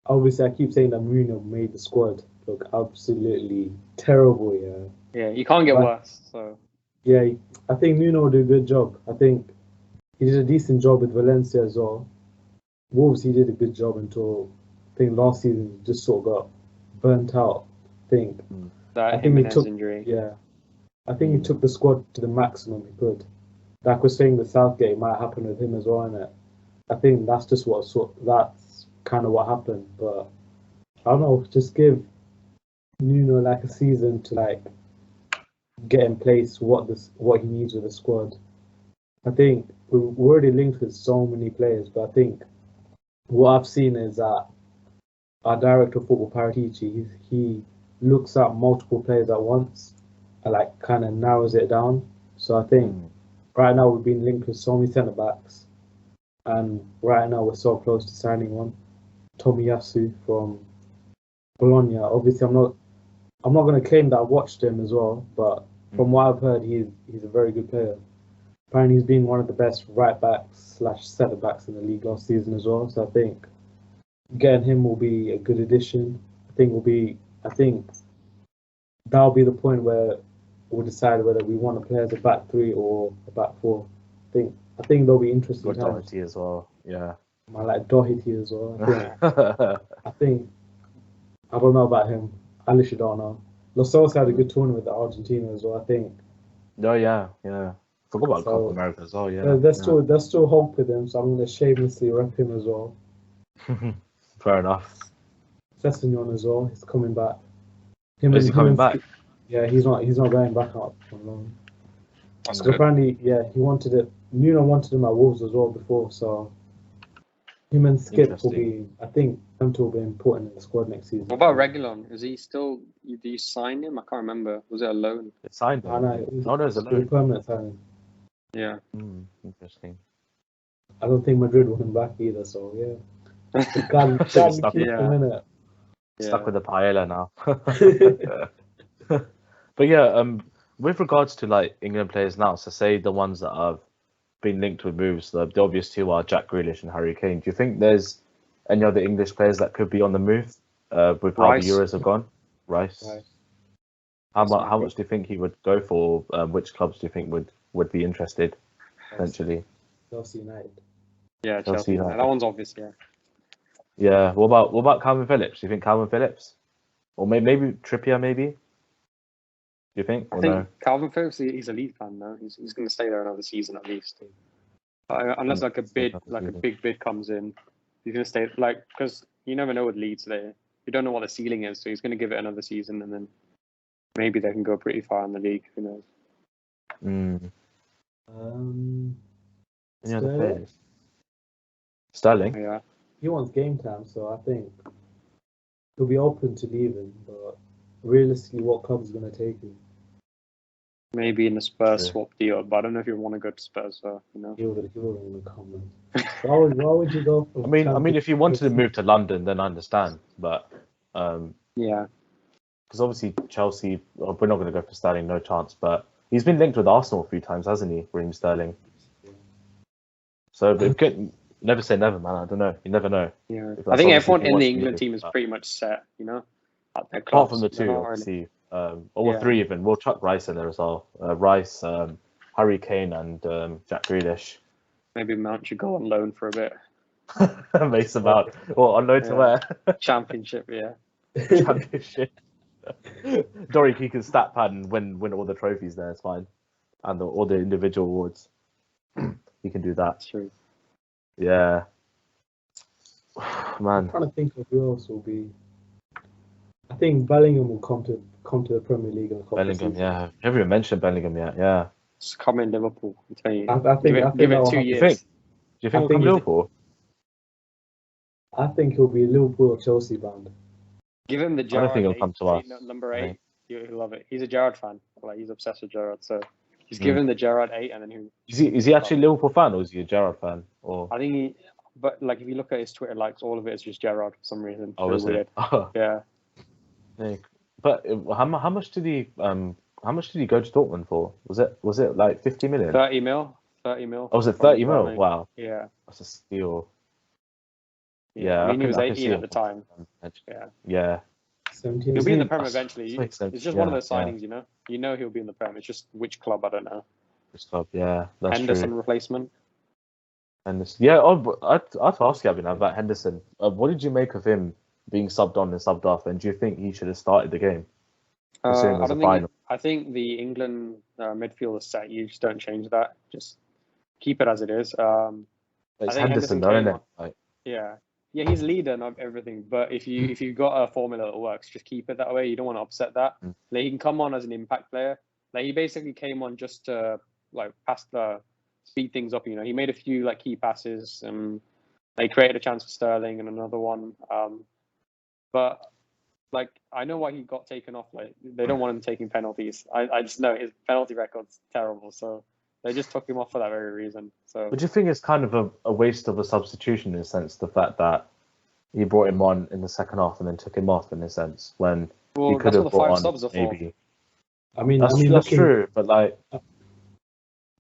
obviously I keep saying that Mourinho made the squad look absolutely terrible. Yeah, you can't get worse. So yeah, I think Nuno will do a good job. I think he did a decent job with Valencia as well. Wolves, he did a good job until I think last season just sort of got burnt out. I think he took injury. Yeah, I think he took the squad to the maximum he could. Like we're saying, the Southgate might happen with him as well, innit? I think that's just that's kind of what happened. But I don't know, just give Nuno like a season to like get in place what he needs with the squad. I think we're already linked with so many players, but I think what I've seen is that our director of football, Paratici, he looks at multiple players at once and like kind of narrows it down. So I think right now we've been linked with so many centre backs, and right now we're so close to signing one, Tomiyasu from Bologna. Obviously, I'm not going to claim that I watched him as well, but from what I've heard, he's a very good player. Apparently, he's been one of the best right backs / centre backs in the league last season as well. So I think getting him will be a good addition. I think that'll be the point where we'll decide whether we want to play as a back three or a back four. I think there'll be interesting times. Doherty as well, yeah. I like Doherty as well. I think I don't know about him. I literally don't know. Lo Celso had a good tournament with Argentina as well, I think. Oh yeah. Forgot about Copa America as well, yeah. There's still hope with him, so I'm going to shamelessly rep him as well. Fair enough. Sessegnon as well, he's coming back. Is he coming back? Yeah, he's not going back out on loan. That's good. Apparently, he wanted it. Nuno wanted him at Wolves as well before, so him and Skip will be, I think, them two will be important in the squad next season. What about Reguilon? Is he still? Did you sign him? I can't remember. Was it a loan? It signed him. No, it was a loan. Permanent signing. Yeah. Interesting. I don't think Madrid want him back either, so yeah. Stuck with the paella now. But yeah, with regards to like England players now, so say the ones that have been linked with moves, the obvious two are Jack Grealish and Harry Kane. Do you think there's any other English players that could be on the move with how the Euros have gone? Rice. How much do you think he would go for? Which clubs do you think would be interested potentially? Chelsea United. Yeah, Chelsea United. That one's obvious, yeah. Yeah. What about Calvin Phillips? Do you think Calvin Phillips, or maybe Trippier? Maybe. Do you think? I think Calvin Phillips, he's a Leeds fan, though. He's going to stay there another season at least. Unless like a big bid comes in, he's going to stay. Like, because you never know with Leeds there. You don't know what the ceiling is, so he's going to give it another season, and then maybe they can go pretty far in the league. Who knows? Any other players? Sterling. Yeah. He wants game time, so I think he'll be open to leaving. But realistically, what club's going to take him? Maybe in the Spurs swap deal, but I don't know if you want to go to Spurs. So he wouldn't want to come. Why would you go? I mean, if you wanted to move to London, then I understand. But yeah, because obviously Chelsea, we're not going to go for Sterling, no chance. But he's been linked with Arsenal a few times, hasn't he, Raheem Sterling? So never say never, man. I don't know. You never know. Yeah, I think everyone in the England team is pretty much set. Apart from the two, obviously. Or three even. We'll chuck Rice in there as well. Rice, Harry Kane, and Jack Grealish. Maybe Mount should go on loan for a bit. Mason Mount. Well, on loan to where? Championship, yeah. Championship. Dory, he can stat pad and win all the trophies there. It's fine, and all the individual awards. He can do that. That's true. Yeah. Man. I'm trying to think of who else will be. I think Bellingham will come to the Premier League in a couple of Bellingham, seasons. yeah. Never even mentioned Bellingham yet. Yeah. Just come in Liverpool. I'm telling you. I think give that it will 2 happen. years. Do you think he'll come he's- Liverpool? I think he'll be Liverpool or Chelsea bound. Give him the I don't Gerrard think he'll 8, come to us. number I 8. think. He'll love it. He's a Gerrard fan. Like, he's obsessed with Gerrard. So just give him the Gerrard 8, and then Is he actually a Liverpool fan or is he a Gerrard fan? Or I think he. But like, if you look at his Twitter likes, all of it is just Gerrard for some reason. oh, It's is weird. it? Oh, Yeah. yeah. But how much did he go to Dortmund for? Was it like 50 million? 30 mil. 30 mil. Oh, was it from 30 mil? Burnley. Wow, Yeah. that's a steal. Yeah, I mean, he was I can 18 see at the time. Yeah. Yeah. 17. He'll be in the That's- Prem that's eventually. makes sense, It's just one of yeah, those signings, you know. You know he'll be in the Prem. It's just which club, I don't know. Yeah, that's Henderson true. replacement. Henderson. Yeah, but I'd ask Gavin about Henderson. What did you make of him being subbed on and subbed off? And do you think he should have started the game? Considering it I was don't a think. final. I think the England midfield is set. You just don't change that. Just keep it as it is. It's I think Henderson, Henderson though, came isn't it? on. Like, Yeah, he's leader and everything. But if you got a formula that works, just keep it that way. You don't want to upset that. Mm. Like, he can come on as an impact player. Like, he basically came on just to speed things up. You know, he made a few like key passes. They created a chance for Sterling and another one. But like, I know why he got taken off. Like, they don't want him taking penalties. I just know his penalty record's terrible. So they just took him off for that very reason. So. but do you think it's kind of a waste of a substitution in a sense, the fact that he brought him on in the second half and then took him off in a sense when Well, he could that's have what the 5 brought on subs are for. maybe. I mean, That's looking, true, but like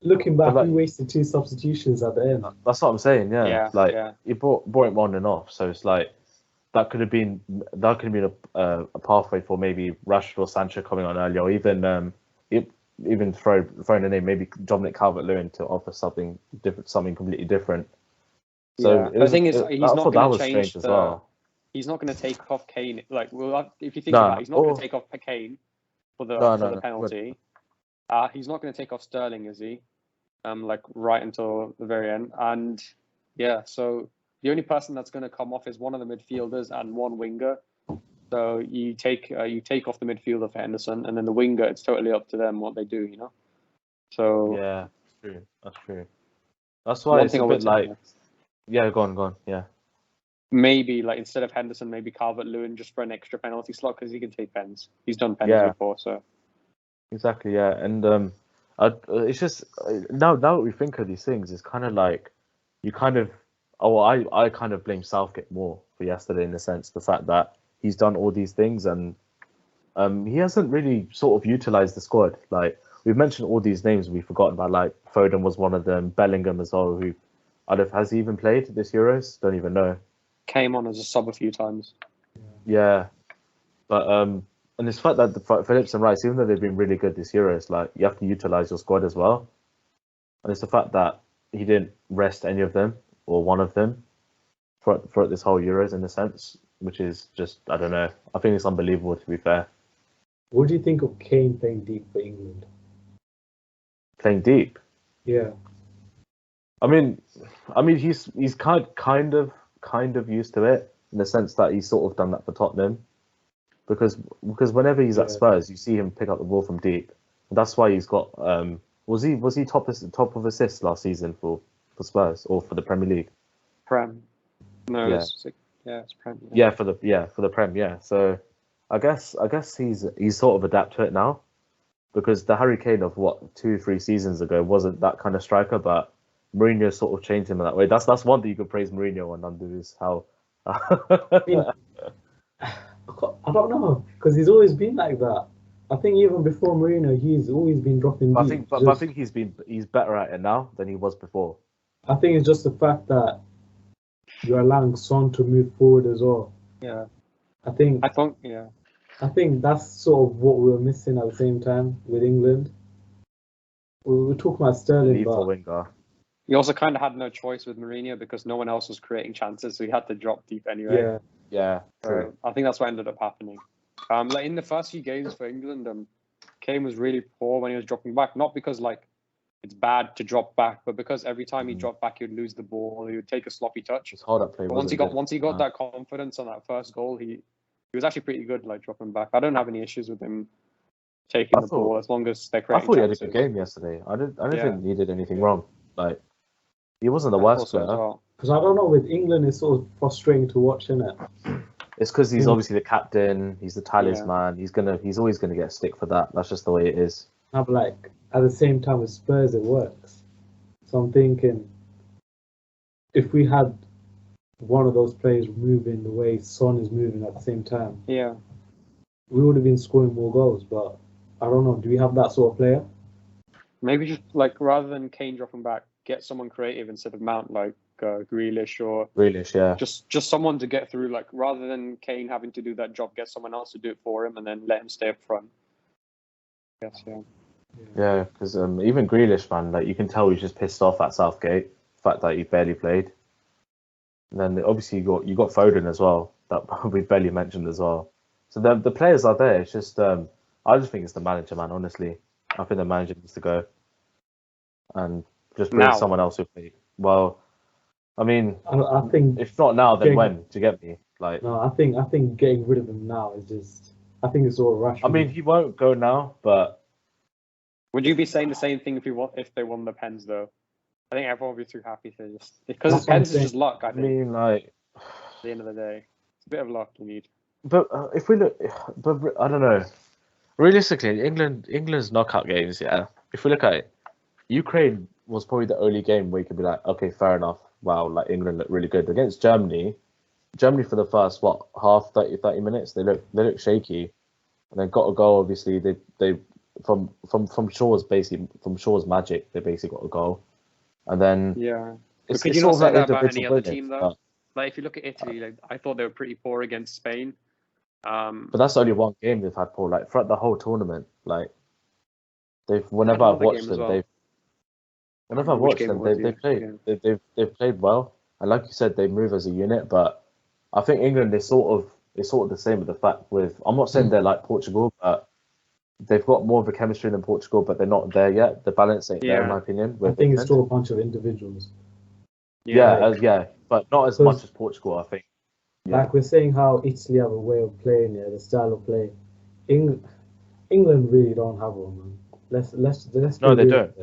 looking back, But like- he wasted 2 substitutions at the end. that's what I'm saying. Yeah, Yeah, like yeah. he brought him on and off, so it's like that could have been a pathway for maybe Rashford or Sancho coming on earlier, or even throwing a name, maybe Dominic Calvert-Lewin to offer something different, something completely different. So Yeah. The thing is, he's I not thought that going was to strange change as the. well. He's not going to take off Kane. Like, well, if you think No, about it, he's not going or- to take off Kane for the No, penalty. He's not going to take off Sterling, is he? Like right until the very end. And yeah, so the only person that's going to come off is one of the midfielders and one winger. So you take off the midfielder for Henderson, and then the winger, it's totally up to them what they do, you know. So Yeah, that's true. That's why one it's thing a I would bit say, like, yeah, go on, yeah. maybe like instead of Henderson, maybe Calvert-Lewin just for an extra penalty slot because he can take pens. He's done pens Yeah. before, so. Exactly, yeah, and it's just now that we think of these things, it's kind of like you kind of I kind of blame Southgate more for yesterday in the sense the fact that he's done all these things and he hasn't really sort of utilized the squad. Like we've mentioned all these names we've forgotten about, like Foden was one of them, Bellingham as well. Who has he even played this Euros? Don't even know. Came on as a sub a few times. Yeah, but and it's the fact that the Phillips and Rice, even though they've been really good this Euros, like you have to utilize your squad as well. And it's the fact that he didn't rest any of them or one of them for this whole Euros in a sense, which is just, I don't know. I think it's unbelievable, to be fair. What do you think of Kane playing deep for England? Playing deep. Yeah. I mean, he's kind of used to it in the sense that he's sort of done that for Tottenham, because whenever he's at Yeah. Spurs, you see him pick up the ball from deep. That's why he's got. Was he top of assists last season for Spurs or for the Premier League? Prem. No, Yeah. it's Prem. Yeah, for the Prem. Yeah, so I guess he's sort of adapt to it now, because the Harry Kane of 2-3 seasons ago wasn't that kind of striker, but Mourinho sort of changed him in that way. That's one thing you could praise Mourinho on under is how. I mean, I don't know, because he's always been like that. I think even before Mourinho, he's always been dropping deep. I think he's better at it now than he was before. I think it's just the fact that you're allowing Son to move forward as well. Yeah. I think yeah. I think that's sort of what we were missing at the same time with England. We were talking about Sterling, Lethal but winger. He also kind of had no choice with Mourinho because no one else was creating chances, so he had to drop deep anyway. Yeah, true. I think that's what ended up happening. Like in the first few games for England, Kane was really poor when he was dropping back. Not because like it's bad to drop back, but because every time he dropped back, he would lose the ball. He would take a sloppy touch. His hold-up play. But once he got that confidence on that first goal, he was actually pretty good, like dropping back. I don't have any issues with him taking the ball as long as they're creating I thought chances. he had a good game yesterday. I don't think he did anything wrong. Like, he wasn't the worst player. Because I don't know, with England, it's sort of frustrating to watch, isn't it? It's because he's obviously the captain. He's the talisman. He's always gonna get stick for that. That's just the way it is. But like at the same time with Spurs, it works. So I'm thinking, if we had one of those players moving the way Son is moving at the same time, we would have been scoring more goals. But I don't know. Do we have that sort of player? Maybe just like rather than Kane dropping back, get someone creative instead of Mount, like Grealish or yeah. Just someone to get through. Like rather than Kane having to do that job, get someone else to do it for him, and then let him stay up front. Yes, Yeah, because even Grealish, man, like you can tell he's just pissed off at Southgate, the fact that he barely played. And then obviously you got Foden as well, that we barely mentioned as well. So the players are there. It's just I just think it's the manager, man. Honestly, I think the manager needs to go and just bring someone else who play. Well, I mean, I think if not now, then when? Do you get me? Like, no, I think getting rid of him now is just. I think it's all rush. I mean, he won't go now, but would you be saying the same thing if they won the Pens though? I think everyone would be too happy to just because Pens is just luck. I mean, like at the end of the day, it's a bit of luck you need. But if we look, but I don't know. Realistically, England's knockout games, yeah. If we look at it, Ukraine was probably the only game where you could be like, okay, fair enough. Wow, like England looked really good against Germany. Germany for the first half 30 minutes they look shaky, and then got a goal. Obviously, they from Shaw's magic they basically got a goal, and then Could you not say that about any other team though? Like if you look at Italy, like I thought they were pretty poor against Spain. But that's only one game they've had poor. Like throughout the whenever I've watched them, they've played well. And like you said, they move as a unit. But I think England is sort of the same with the fact with. I'm not saying they're like Portugal, but they've got more of a chemistry than Portugal, but they're not there yet. The balance ain't there, in my opinion. I think it's still a bunch of individuals. But not as much as Portugal, I think. Like we're saying how Italy have a way of playing, the style of play. England really don't have one, man. Let's No, they don't.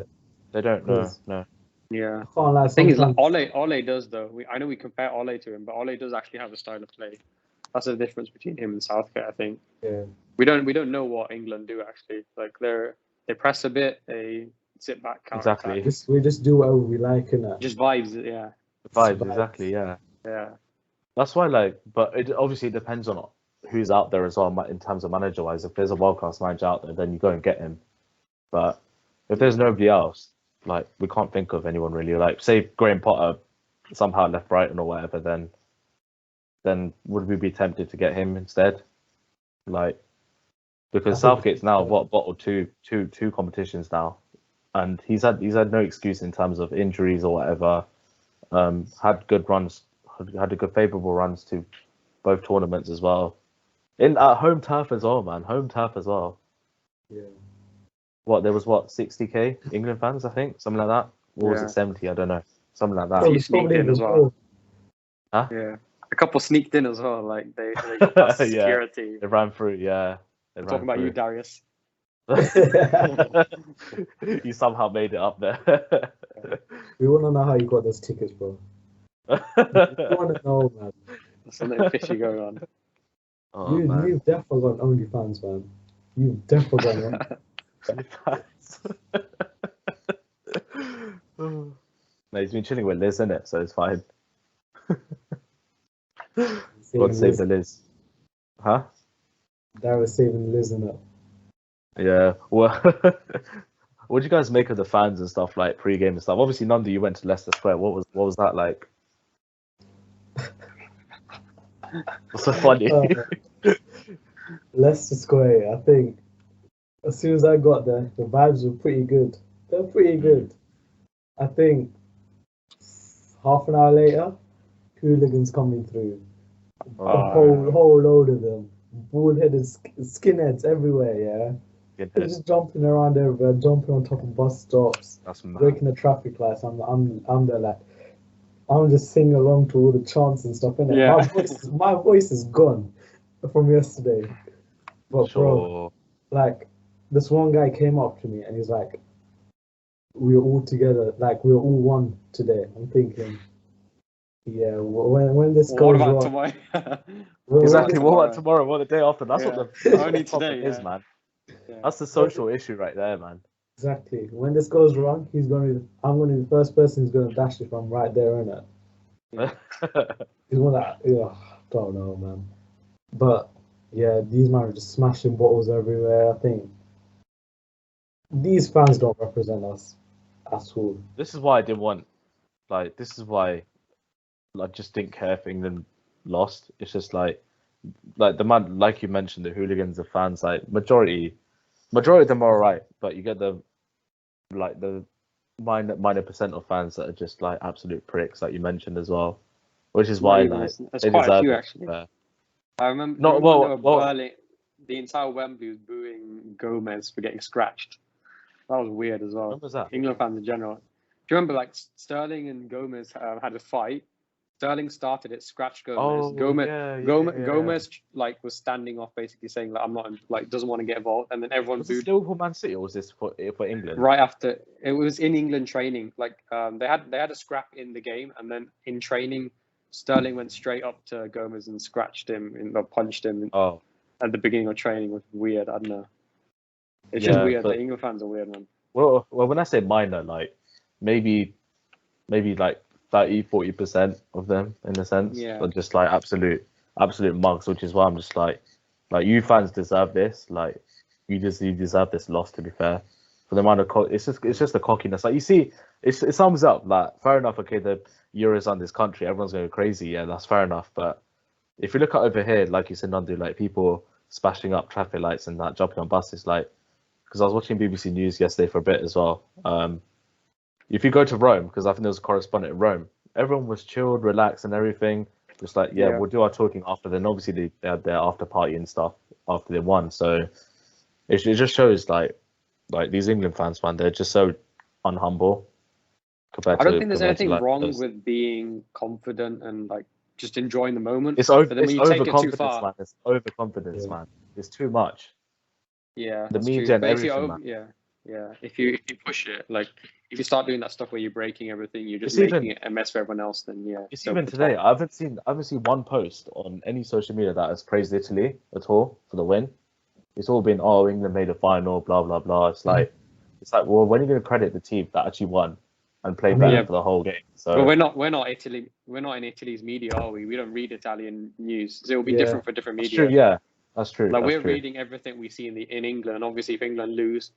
They don't. No. Yeah. I can't lie. The thing is, like Ole does though. I know we compare Ole to him, but Ole does actually have a style of play. That's the difference between him and Southgate, I think. Yeah. We don't know what England do actually. Like they press a bit, they sit back, exactly. We just do whatever we like, innit? Just vibes, yeah. Vibes, exactly, yeah. Yeah. That's why, but it obviously depends on who's out there as well in terms of manager-wise. If there's a world-class manager out there, then you go and get him. But if there's nobody else, like we can't think of anyone really. Like say Graham Potter somehow left Brighton or whatever, then would we be tempted to get him instead? Like because Southgate's now bottled two competitions now, and he's had no excuse in terms of injuries or whatever. Had good runs. Had a good favourable runs to both tournaments as well. At home turf as well, man. Home turf as well. Yeah. There was 60k England fans, I think, something like that. Or was it 70? I don't know. Something like that. You sneaked in as well. Huh? Yeah. A couple sneaked in as well. Like they got past security. They ran through. Yeah. I'm talking about you, Darius. You somehow made it up there. We want to know how you got those tickets, bro. We want to know, man. There's something fishy going on. Oh, You've definitely got OnlyFans, man. You've definitely got No, he's been chilling with Liz, innit? So it's fine. God save the Liz. Huh? Darius saving Liz, innit? Yeah. Well, what do you guys make of the fans and stuff, like pre-game and stuff? Obviously, none of you went to Leicester Square. What was that like? What's so funny? Leicester Square, I think as soon as I got there, the vibes were pretty good. They're pretty good. I think half an hour later, hooligans coming through. A Oh, whole load of them. Bald-headed skinheads everywhere, yeah. goodness, They're just jumping around everywhere, jumping on top of bus stops, that's mad. breaking the traffic lights. I'm there like, I'm just singing along to all the chants and stuff, innit? Yeah. My voice is gone from yesterday. But bro, Sure. like, this one guy came up to me and he's like, we're all together, like we're all one today. I'm thinking, yeah, when this What goes about wrong, tomorrow? when Exactly. this- What about tomorrow? What the day after? That's what Yeah. that's what Only the problem today, is, yeah. man. Yeah. That's the social issue right there, man. exactly, when this goes wrong, I'm gonna be the first person who's gonna dash if I'm right there in it. He's one that, don't know, man. But yeah, these men are just smashing bottles everywhere. I think these fans don't represent us at all. This is why I didn't want, like, this is why I just didn't care if England lost. It's just like the man, like you mentioned, the hooligans, the fans, like majority of them are alright, but you get the minor percent of fans that are just like absolute pricks, like you mentioned as well, which is why like There's they quite a deserve few it. actually. Fair. I remember, Not remember when they well. were Berlin, the entire Wembley was booing Gomez for getting scratched. That was weird as well. When was that? England fans in general. Do you remember like Sterling and Gomez had a fight? Sterling started it, scratched Gomez. Gomez like was standing off, basically saying like I'm not like doesn't want to get involved, and then everyone Was booed. this Liverpool Man City or was this for England? Right after it was in England training. Like they had a scrap in the game, and then in training, Sterling went straight up to Gomez and scratched him or punched him Oh, at the beginning of training. It was weird. I don't know. It's Yeah, just weird. but- The England fans are weird, man. well, when I say minor, like maybe like 30-40% of them in a sense Yeah. are just like absolute mugs, which is why I'm just like you fans deserve this. Like you deserve this loss, to be fair. For the amount of it's just the cockiness. Like you see, it sums up. Like fair enough. Okay, the Euros on this country, everyone's going crazy. Yeah, that's fair enough. But if you look at over here, like you said, Nandu, like people smashing up traffic lights and that, jumping on buses, like because I was watching BBC News yesterday for a bit as well. If you go to Rome, because I think there was a correspondent in Rome, everyone was chilled, relaxed, and everything. Just like, yeah, we'll do our talking after. Then obviously they had their after party and stuff after they won. So it just shows like these England fans, man, they're just so unhumble. I don't think there's anything wrong with being confident and like just enjoying the moment. It's But then when you take it too overconfidence, far, man. It's overconfidence, Yeah. man. It's too much. yeah, The that's media true. and But if you everything, man. if you push it, like if you start doing that stuff where you're breaking everything, you're just It's making even- it a mess for everyone else. Then yeah, It's go even for the today. top. I haven't seen one post on any social media that has praised Italy at all for the win. It's all been, oh, England made a final, blah blah blah. It's like well, when are you going to credit the team that actually won and played better Yeah. for the whole game? So But we're not Italy. We're not in Italy's media, are we? We don't read Italian news. So it'll be Yeah. different for different that's media. true. Yeah, that's true. Like that's we're true. reading everything we see in England. Obviously, if England lose,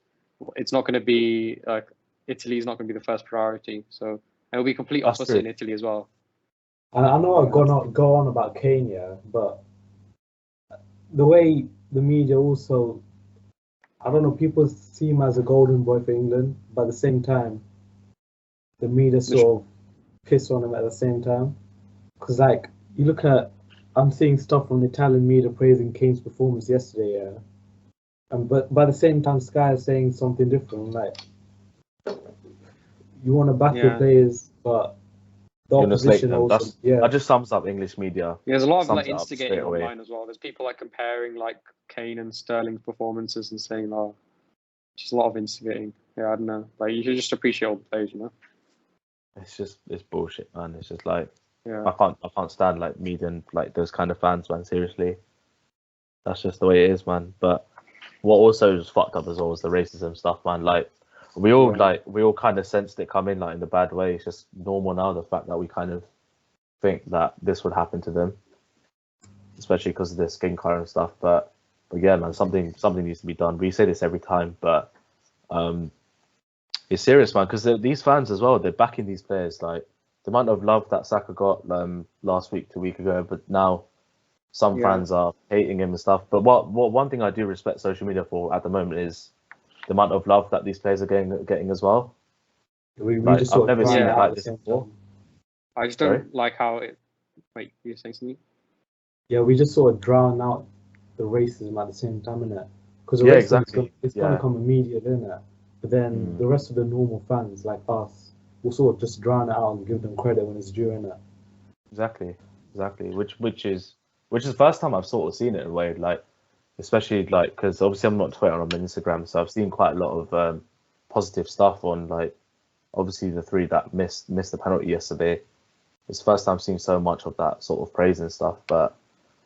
it's not going to be like Italy's not going to be the first priority. So it'll be complete That's opposite true. in Italy as well. And I know I go on about Kenya, but the way the media also, I don't know, people see him as a golden boy for England, but at the same time, the media sort of piss on him at the same time. Because, like, you look at, I'm seeing stuff from the Italian media praising Kane's performance yesterday, yeah. But by the same time, Sky is saying something different. Like, you want to back your Yeah. players, but the You wanna slate opposition them. also, That just sums up English media. There's a lot of Sums like it up instigating straight away. online as well. There's people like comparing like Kane and Sterling's performances and saying, "Oh, just a lot of instigating." Yeah, I don't know. Like you should just appreciate all the players, you know? It's bullshit, man. It's just like Yeah. I can't stand like media and like those kind of fans, man. Seriously, that's just the way it is, man. But what also is fucked up as well is the racism stuff, man. Like we all kind of sensed it coming, like in the bad way. It's just normal now, the fact that we kind of think that this would happen to them, especially because of their skin color and stuff. But yeah, man, something needs to be done. We say this every time, but it's serious, man, because these fans as well, they're backing these players. Like the amount of love that Saka got last week, 2 weeks ago, but now some fans are hating him and stuff. But what one thing I do respect social media for at the moment is the amount of love that these players are getting as well. we Like, just I've sort never of seen grind it out like at the this same before. time. I just Sorry? don't like how it. Wait, you saying something? Yeah, we just sort of drown out the racism at the same time, innit? Because Yeah, racism exactly. it's gonna Yeah. come immediate, innit? But then the rest of the normal fans like us will sort of just drown it out and give them credit when it's due, innit? Exactly. Which is the first time I've sort of seen it in a way, like, especially like because obviously I'm not Twitter, I'm on Instagram, so I've seen quite a lot of positive stuff on, like, obviously the three that missed the penalty yesterday. It's the first time I've seen so much of that sort of praise and stuff. But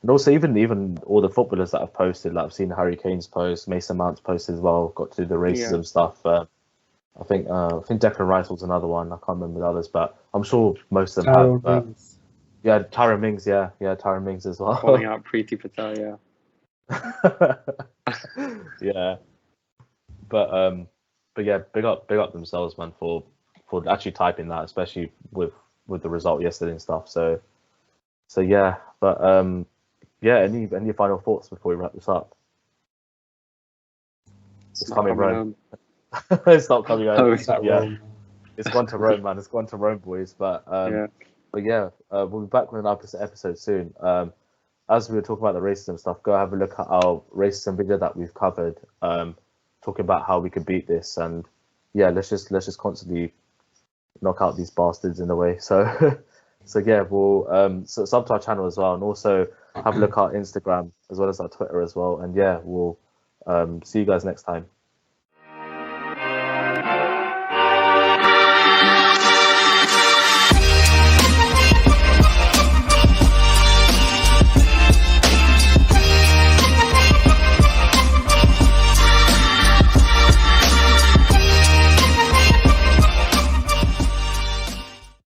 and also even all the footballers that have posted, like I've seen Harry Kane's post, Mason Mount's post as well, got to do the racism stuff. I think Declan Rice was another one. I can't remember the others, but I'm sure most of them have. Mings. Yeah, Tyron Mings. Yeah, Tyron Mings as well. Calling out Preeti Patel, yeah. Yeah, but yeah, big up themselves, man, for actually typing that, especially with the result yesterday and stuff. So yeah, but yeah, any final thoughts before we wrap this up? It's coming Rome. It's not coming home. Yeah, Rome. It's gone to Rome, man. It's gone to Rome, boys. But yeah, we'll be back with another episode soon. As we were talking about the racism stuff, go have a look at our racism video that we've covered, talking about how we could beat this, and yeah, let's just constantly knock out these bastards in a way. So yeah, we'll sub to our channel as well, and also have a look at our Instagram as well as our Twitter as well. And yeah, we'll see you guys next time.